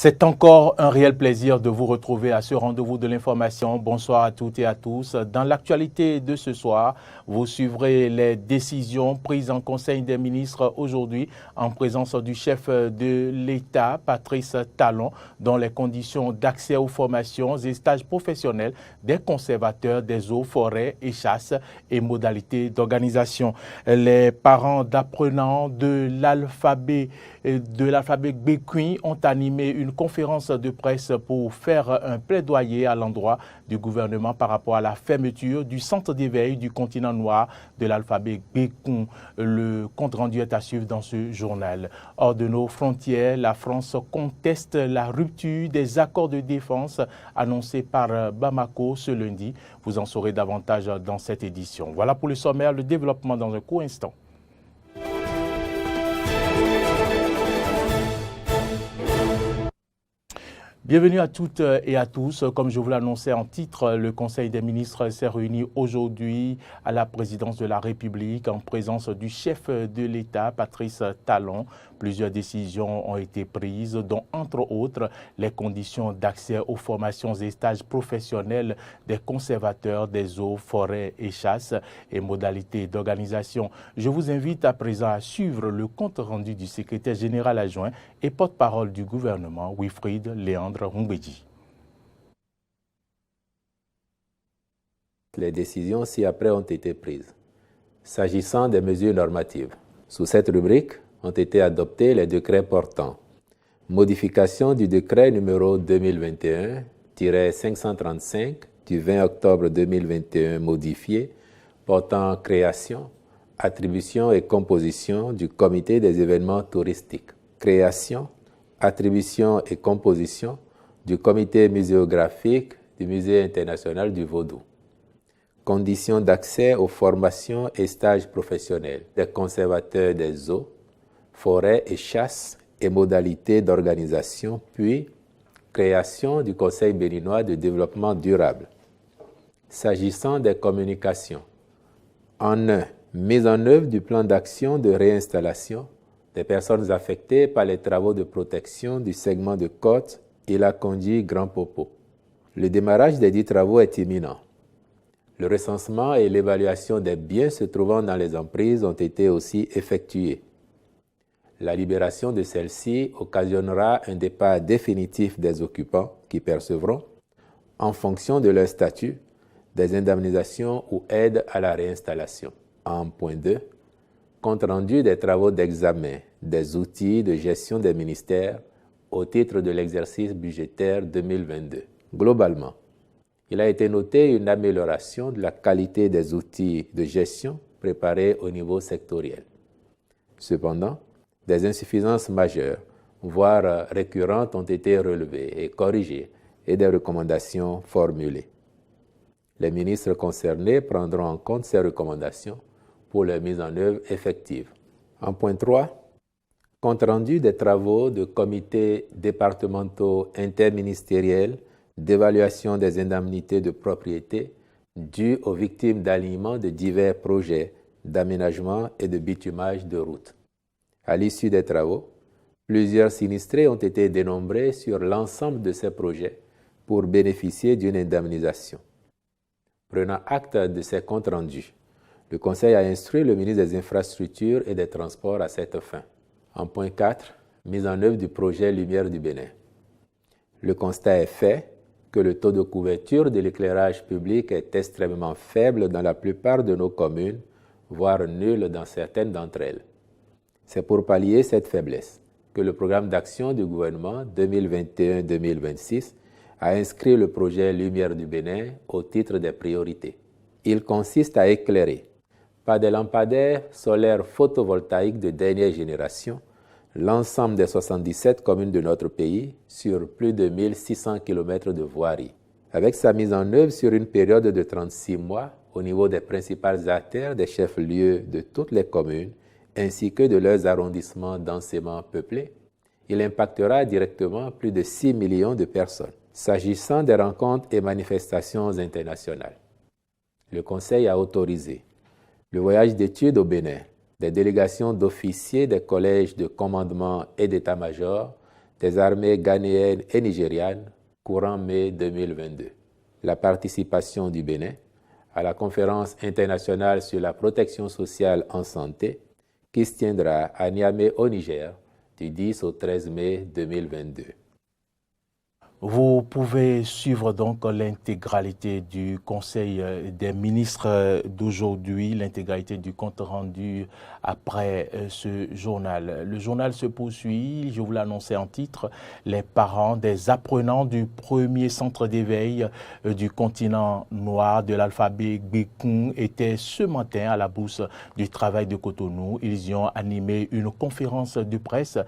C'est encore un réel plaisir de vous retrouver à ce rendez-vous de l'information. Bonsoir à toutes et à tous. Dans l'actualité de ce soir, vous suivrez les décisions prises en Conseil des ministres aujourd'hui en présence du chef de l'État, Patrice Talon, dont les conditions d'accès aux formations et stages professionnels des conservateurs des eaux, forêts et chasses et modalités d'organisation. Les parents d'apprenants de l'alphabet Bekwin ont animé une conférence de presse pour faire un plaidoyer à l'endroit du gouvernement par rapport à la fermeture du centre d'éveil du continent noir de l'alphabet Bekwin. Le compte rendu est à suivre dans ce journal. Hors de nos frontières, la France conteste la rupture des accords de défense annoncés par Bamako ce lundi. Vous en saurez davantage dans cette édition. Voilà pour le sommaire, le développement dans un court instant. Bienvenue à toutes et à tous. Comme je vous l'annonçais en titre, le Conseil des ministres s'est réuni aujourd'hui à la présidence de la République en présence du chef de l'État, Patrice Talon. Plusieurs décisions ont été prises, dont entre autres les conditions d'accès aux formations et stages professionnels des conservateurs des eaux, forêts et chasses et modalités d'organisation. Je vous invite à présent à suivre le compte rendu du secrétaire général adjoint et porte-parole du gouvernement, Wilfried Léandre Humbedji. Les décisions ci-après ont été prises. S'agissant des mesures normatives, sous cette rubrique ont été adoptés les décrets portant modification du décret numéro 2021-535 du 20 octobre 2021 modifié portant création, attribution et composition du comité des événements touristiques, création, attribution et composition du comité muséographique du Musée international du Vaudou, conditions d'accès aux formations et stages professionnels des conservateurs des eaux, forêts et chasses et modalités d'organisation, puis création du Conseil béninois de développement durable. S'agissant des communications, en un, mise en œuvre du plan d'action de réinstallation des personnes affectées par les travaux de protection du segment de côte et la conduite Grand Popo. Le démarrage des dits travaux est imminent. Le recensement et l'évaluation des biens se trouvant dans les emprises ont été aussi effectués. La libération de celles-ci occasionnera un départ définitif des occupants qui percevront, en fonction de leur statut, des indemnisations ou aides à la réinstallation. En point 2, compte rendu des travaux d'examen des outils de gestion des ministères au titre de l'exercice budgétaire 2022. Globalement, il a été noté une amélioration de la qualité des outils de gestion préparés au niveau sectoriel. Cependant, des insuffisances majeures, voire récurrentes, ont été relevées et corrigées et des recommandations formulées. Les ministres concernés prendront en compte ces recommandations pour leur mise en œuvre effective. En point 3, compte rendu des travaux de comités départementaux interministériels d'évaluation des indemnités de propriété dues aux victimes d'alignement de divers projets d'aménagement et de bitumage de routes. À l'issue des travaux, plusieurs sinistrés ont été dénombrés sur l'ensemble de ces projets pour bénéficier d'une indemnisation. Prenant acte de ces comptes rendus, le Conseil a instruit le ministre des Infrastructures et des Transports à cette fin. En point 4, mise en œuvre du projet Lumière du Bénin. Le constat est fait que le taux de couverture de l'éclairage public est extrêmement faible dans la plupart de nos communes, voire nul dans certaines d'entre elles. C'est pour pallier cette faiblesse que le programme d'action du gouvernement 2021-2026 a inscrit le projet Lumière du Bénin au titre des priorités. Il consiste à éclairer par des lampadaires solaires photovoltaïques de dernière génération l'ensemble des 77 communes de notre pays sur plus de 1600 km de voirie. Avec sa mise en œuvre sur une période de 36 mois au niveau des principales artères des chefs-lieux de toutes les communes ainsi que de leurs arrondissements densément peuplés, il impactera directement plus de 6 millions de personnes. S'agissant des rencontres et manifestations internationales, le Conseil a autorisé le voyage d'études au Bénin des délégations d'officiers des collèges de commandement et d'état-major des armées ghanéennes et nigérianes courant mai 2022. La participation du Bénin à la conférence internationale sur la protection sociale en santé qui se tiendra à Niamey au Niger du 10 au 13 mai 2022. Vous pouvez suivre donc l'intégralité du Conseil des ministres d'aujourd'hui, l'intégralité du compte rendu après ce journal. Le journal se poursuit, je vous l'annonçais en titre, les parents des apprenants du premier centre d'éveil du continent noir de l'alphabet Gbekun étaient ce matin à la Bourse du travail de Cotonou. Ils y ont animé une conférence de presse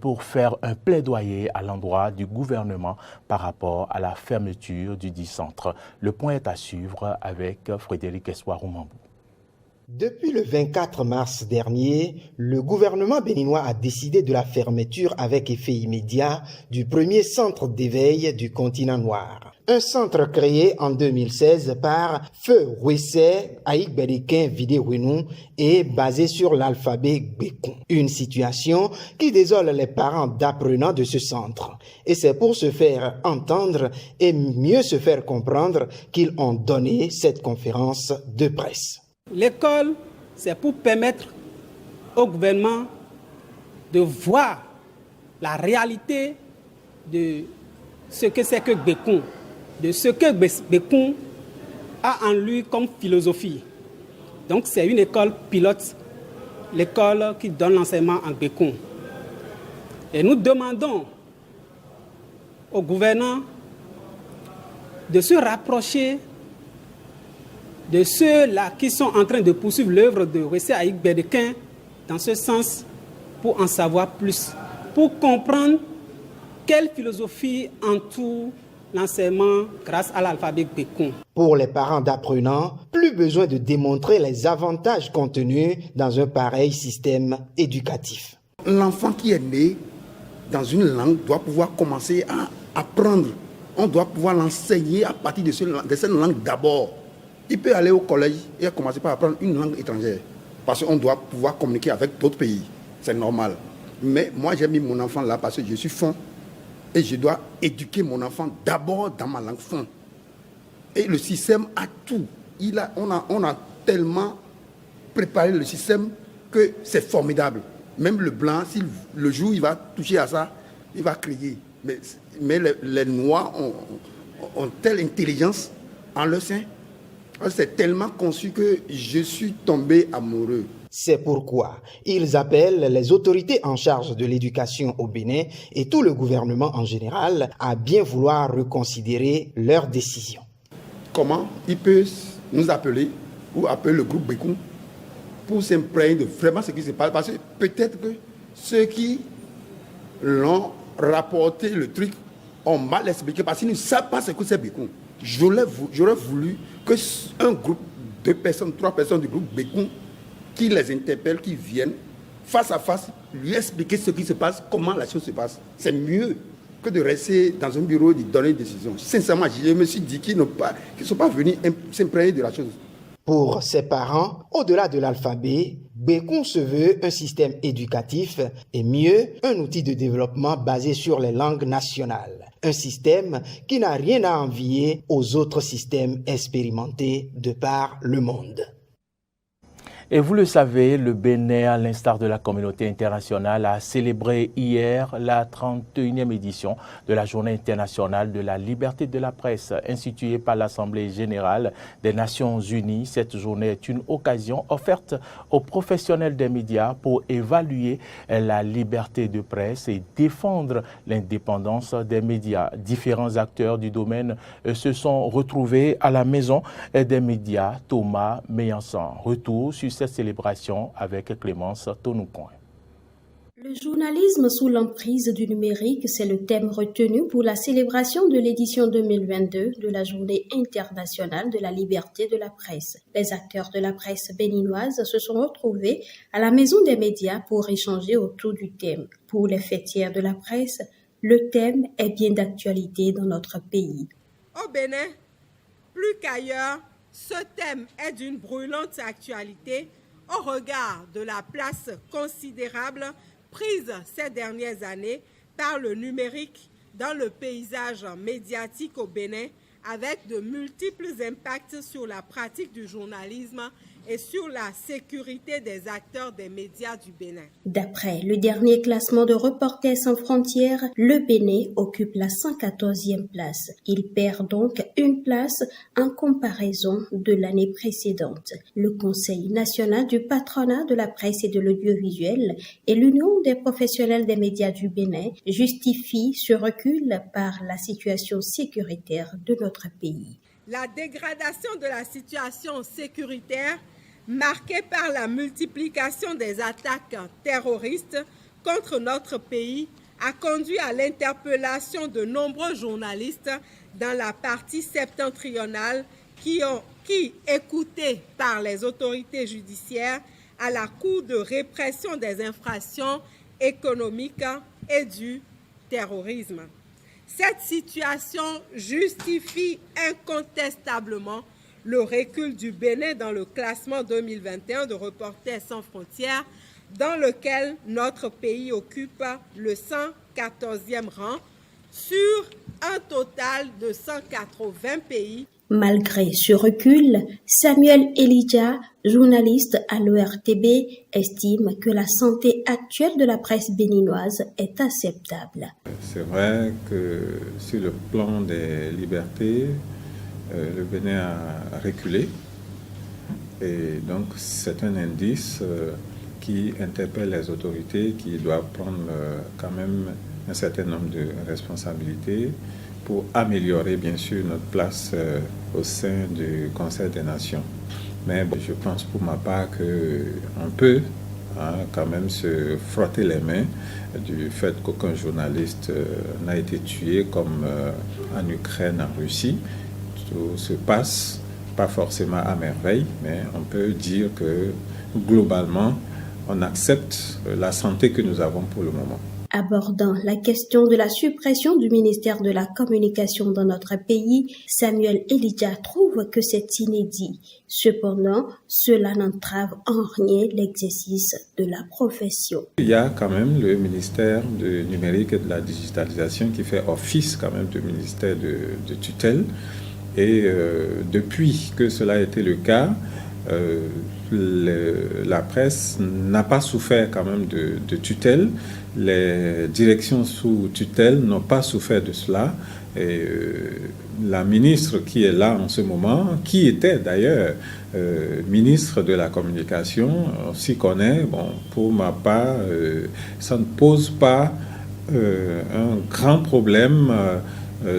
pour faire un plaidoyer à l'endroit du gouvernement par rapport à la fermeture du dit centre. Le point est à suivre avec Frédéric Espoir-Oumambou. Depuis le 24 mars dernier, le gouvernement béninois a décidé de la fermeture avec effet immédiat du premier centre d'éveil du continent noir. Un centre créé en 2016 par Feu Wesse Aïk-Berikin Vidéwenu et basé sur l'alphabet Gbekun. Une situation qui désole les parents d'apprenants de ce centre. Et c'est pour se faire entendre et mieux se faire comprendre qu'ils ont donné cette conférence de presse. L'école, c'est pour permettre au gouvernement de voir la réalité de ce que c'est que Gbekun, de ce que Gbekun a en lui comme philosophie. Donc c'est une école pilote, l'école qui donne l'enseignement en Gbekun. Et nous demandons au gouvernement de se rapprocher de ceux-là qui sont en train de poursuivre l'œuvre de Wesse Aïk-Berikin dans ce sens pour en savoir plus, pour comprendre quelle philosophie entoure l'enseignement grâce à l'alphabet Gbekun. Pour les parents d'apprenants, plus besoin de démontrer les avantages contenus dans un pareil système éducatif. L'enfant qui est né dans une langue doit pouvoir commencer à apprendre. On doit pouvoir l'enseigner à partir de cette langue d'abord. Il peut aller au collège et commencer par apprendre une langue étrangère. Parce qu'on doit pouvoir communiquer avec d'autres pays. C'est normal. Mais moi, j'ai mis mon enfant là parce que je suis fond. Et je dois éduquer mon enfant d'abord dans ma langue fond. Et le système a tout. On a tellement préparé le système que c'est formidable. Même le blanc, si le jour il va toucher à ça, il va crier. Mais les Noirs ont telle intelligence en leur sein. C'est tellement conçu que je suis tombé amoureux. C'est pourquoi ils appellent les autorités en charge de l'éducation au Bénin et tout le gouvernement en général à bien vouloir reconsidérer leurs décisions. Comment ils peuvent nous appeler ou appeler le groupe Gbekun pour s'imprégner de vraiment ce qui se passe? Parce que peut-être que ceux qui l'ont rapporté le truc ont mal expliqué parce qu'ils ne savent pas ce que c'est Gbekun. J'aurais voulu qu'un groupe, 2 personnes, 3 personnes du groupe Gbekun qui les interpellent, qui viennent face à face, lui expliquer ce qui se passe, comment la chose se passe. C'est mieux que de rester dans un bureau et de donner une décision. Sincèrement, je me suis dit qu'ils ne sont pas venus s'imprégner de la chose. Pour ses parents, au-delà de l'alphabet, Gbekun se veut un système éducatif et mieux, un outil de développement basé sur les langues nationales. Un système qui n'a rien à envier aux autres systèmes expérimentés de par le monde. Et vous le savez, le Bénin, à l'instar de la communauté internationale, a célébré hier la 31e édition de la Journée internationale de la liberté de la presse, instituée par l'Assemblée générale des Nations unies. Cette journée est une occasion offerte aux professionnels des médias pour évaluer la liberté de presse et défendre l'indépendance des médias. Différents acteurs du domaine se sont retrouvés à la Maison des médias. Thomas Meillanson. Retour sur cette célébration avec Clémence Tonoucoin. Le journalisme sous l'emprise du numérique, c'est le thème retenu pour la célébration de l'édition 2022 de la Journée internationale de la liberté de la presse. Les acteurs de la presse béninoise se sont retrouvés à la Maison des médias pour échanger autour du thème. Pour les fêtières de la presse, le thème est bien d'actualité dans notre pays. Au Bénin, plus qu'ailleurs, ce thème est d'une brûlante actualité au regard de la place considérable prise ces dernières années par le numérique dans le paysage médiatique au Bénin, avec de multiples impacts sur la pratique du journalisme et sur la sécurité des acteurs des médias du Bénin. D'après le dernier classement de Reporters sans frontières, le Bénin occupe la 114e place. Il perd donc une place en comparaison de l'année précédente. Le Conseil national du patronat de la presse et de l'audiovisuel et l'Union des professionnels des médias du Bénin justifient ce recul par la situation sécuritaire de notre pays. La dégradation de la situation sécuritaire marquée par la multiplication des attaques terroristes contre notre pays, a conduit à l'interpellation de nombreux journalistes dans la partie septentrionale qui, écoutés par les autorités judiciaires, à la Cour de répression des infractions économiques et du terrorisme. Cette situation justifie incontestablement le recul du Bénin dans le classement 2021 de Reporters sans frontières, dans lequel notre pays occupe le 114e rang sur un total de 180 pays. Malgré ce recul, Samuel Elijah, journaliste à l'ORTB, estime que la santé actuelle de la presse béninoise est acceptable. C'est vrai que sur le plan des libertés, le Bénin a reculé et donc c'est un indice qui interpelle les autorités qui doivent prendre quand même un certain nombre de responsabilités pour améliorer bien sûr notre place au sein du Conseil des Nations. Mais je pense pour ma part qu'on peut quand même se frotter les mains du fait qu'aucun journaliste n'a été tué comme en Ukraine, en Russie. Tout se passe, pas forcément à merveille, mais on peut dire que globalement, on accepte la santé que nous avons pour le moment. Abordant la question de la suppression du ministère de la Communication dans notre pays, Samuel Elijah trouve que c'est inédit. Cependant, cela n'entrave en rien l'exercice de la profession. Il y a quand même le ministère du numérique et de la digitalisation qui fait office quand même de ministère de tutelle. Et depuis que cela a été le cas, la presse n'a pas souffert quand même de tutelle. Les directions sous tutelle n'ont pas souffert de cela. Et la ministre qui est là en ce moment, qui était d'ailleurs ministre de la Communication, on s'y connaît. Bon, pour ma part, ça ne pose pas un grand problème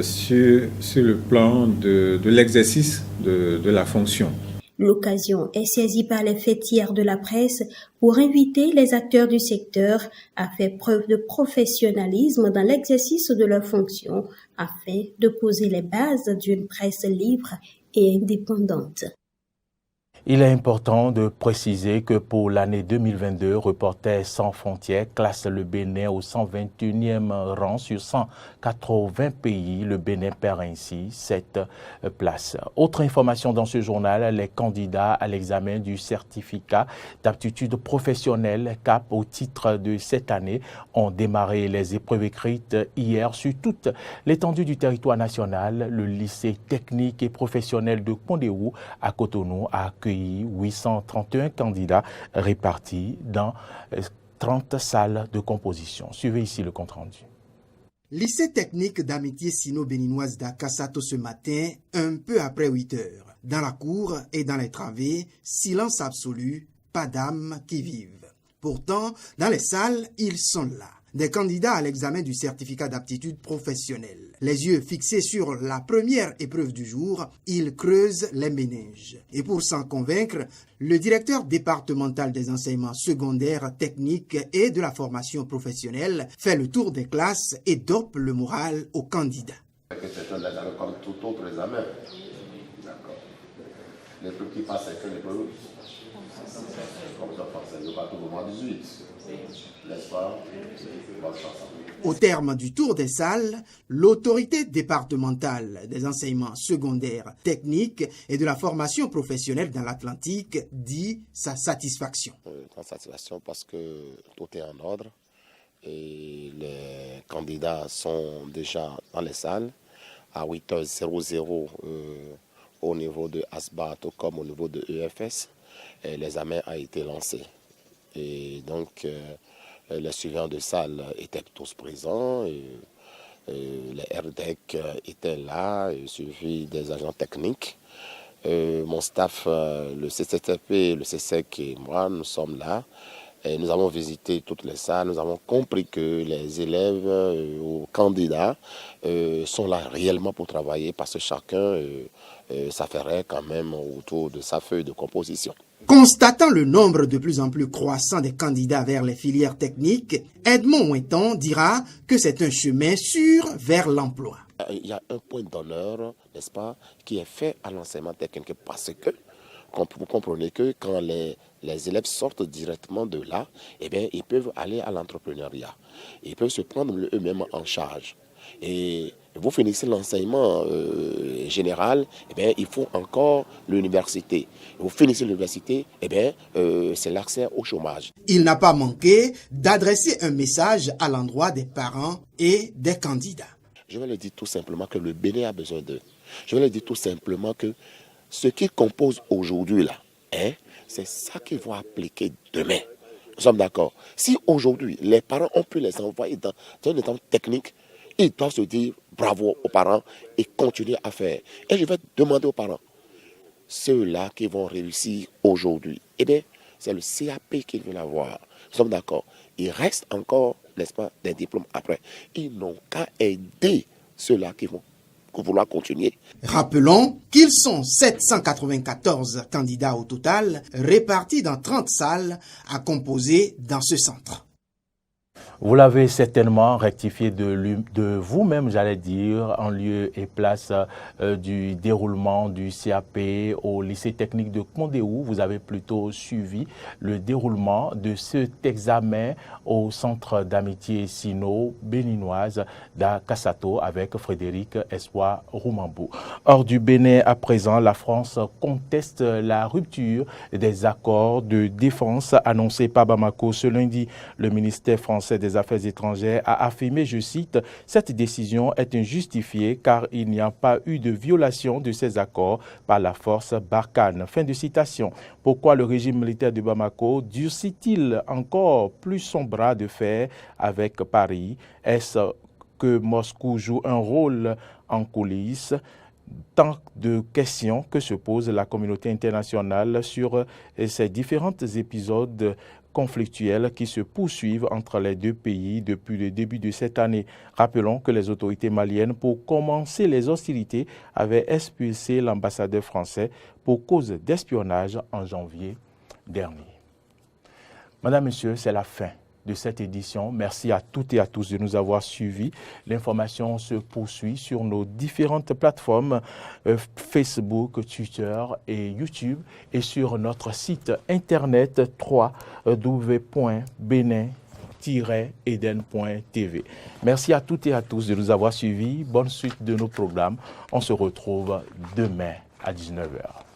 sur le plan de l'exercice de la fonction. L'occasion est saisie par les fêtières de la presse pour inviter les acteurs du secteur à faire preuve de professionnalisme dans l'exercice de leurs fonctions afin de poser les bases d'une presse libre et indépendante. Il est important de préciser que pour l'année 2022, Reporters sans frontières classe le Bénin au 121e rang sur 180 pays. Le Bénin perd ainsi cette place. Autre information dans ce journal, les candidats à l'examen du certificat d'aptitude professionnelle CAP au titre de cette année ont démarré les épreuves écrites hier sur toute l'étendue du territoire national. Le lycée technique et professionnel de Kondéou à Cotonou a accueilli 831 candidats répartis dans 30 salles de composition. Suivez ici le compte-rendu. Lycée technique d'amitié sino-béninoise d'Akasato ce matin, un peu après 8 heures. Dans la cour et dans les travées, silence absolu, pas d'âmes qui vivent. Pourtant, dans les salles, ils sont là. Des candidats à l'examen du certificat d'aptitude professionnelle. Les yeux fixés sur la première épreuve du jour, ils creusent les méninges. Et pour s'en convaincre, le directeur départemental des enseignements secondaires, techniques et de la formation professionnelle fait le tour des classes et dope le moral aux candidats. C'est un examen comme tout autre examen. D'accord. L'épreuve qui passe, c'est que l'épreuve. Comme ça, c'est le bateau au mois 18. N'est-ce pas? Au terme du tour des salles, l'autorité départementale des enseignements secondaires, techniques et de la formation professionnelle dans l'Atlantique dit sa satisfaction. Sa satisfaction parce que tout est en ordre. Et les candidats sont déjà dans les salles à 8h00 au niveau de ASBA, tout comme au niveau de EFS. Et l'examen a été lancé. Et donc, les suivants de salle étaient tous présents. Les RDEC étaient là, suivis des agents techniques. Mon staff, le CCTP, le CSEC et moi, nous sommes là. Et nous avons visité toutes les salles, nous avons compris que les élèves ou candidats sont là réellement pour travailler parce que chacun s'affairait quand même autour de sa feuille de composition. Constatant le nombre de plus en plus croissant des candidats vers les filières techniques, Edmond Ouinton dira que c'est un chemin sûr vers l'emploi. Il y a un point d'honneur, n'est-ce pas, qui est fait à l'enseignement technique parce que vous comprenez que quand les élèves sortent directement de là, eh bien, ils peuvent aller à l'entrepreneuriat. Ils peuvent se prendre eux-mêmes en charge. Et vous finissez l'enseignement général, eh bien, il faut encore l'université. Vous finissez l'université, eh bien, c'est l'accès au chômage. Il n'a pas manqué d'adresser un message à l'endroit des parents et des candidats. Je vais leur dire tout simplement que le Bénin a besoin d'eux. Je vais leur dire tout simplement que ce qu'ils composent aujourd'hui, là, c'est ça qu'ils vont appliquer demain. Nous sommes d'accord. Si aujourd'hui, les parents ont pu les envoyer dans un état technique, ils doivent se dire bravo aux parents et continuer à faire. Et je vais demander aux parents, ceux-là qui vont réussir aujourd'hui, eh bien, c'est le CAP qu'ils veulent avoir. Nous sommes d'accord. Il reste encore, n'est-ce pas, des diplômes après. Ils n'ont qu'à aider ceux-là qui vont vouloir continuer. Rappelons qu'ils sont 794 candidats au total, répartis dans 30 salles à composer dans ce centre. Vous l'avez certainement rectifié de vous-même, j'allais dire, en lieu et place du déroulement du CAP au lycée technique de Condéou. Vous avez plutôt suivi le déroulement de cet examen au centre d'amitié sino-béninoise d'Akassato avec Frédéric Espoir Roumambou. Hors du Bénin à présent, la France conteste la rupture des accords de défense annoncés par Bamako ce lundi. Le ministère français des Affaires étrangères a affirmé, je cite, « Cette décision est injustifiée car il n'y a pas eu de violation de ces accords par la force Barkhane ». Fin de citation. Pourquoi le régime militaire de Bamako durcit-il encore plus son bras de fer avec Paris? Est-ce que Moscou joue un rôle en coulisses? Tant de questions que se pose la communauté internationale sur ces différents épisodes conflictuels qui se poursuivent entre les deux pays depuis le début de cette année. Rappelons que les autorités maliennes, pour commencer les hostilités, avaient expulsé l'ambassadeur français pour cause d'espionnage en janvier dernier. Madame, Monsieur, c'est la fin de cette édition. Merci à toutes et à tous de nous avoir suivis. L'information se poursuit sur nos différentes plateformes Facebook, Twitter et YouTube et sur notre site internet www.benin-eden.tv. Merci à toutes et à tous de nous avoir suivis. Bonne suite de nos programmes. On se retrouve demain à 19h.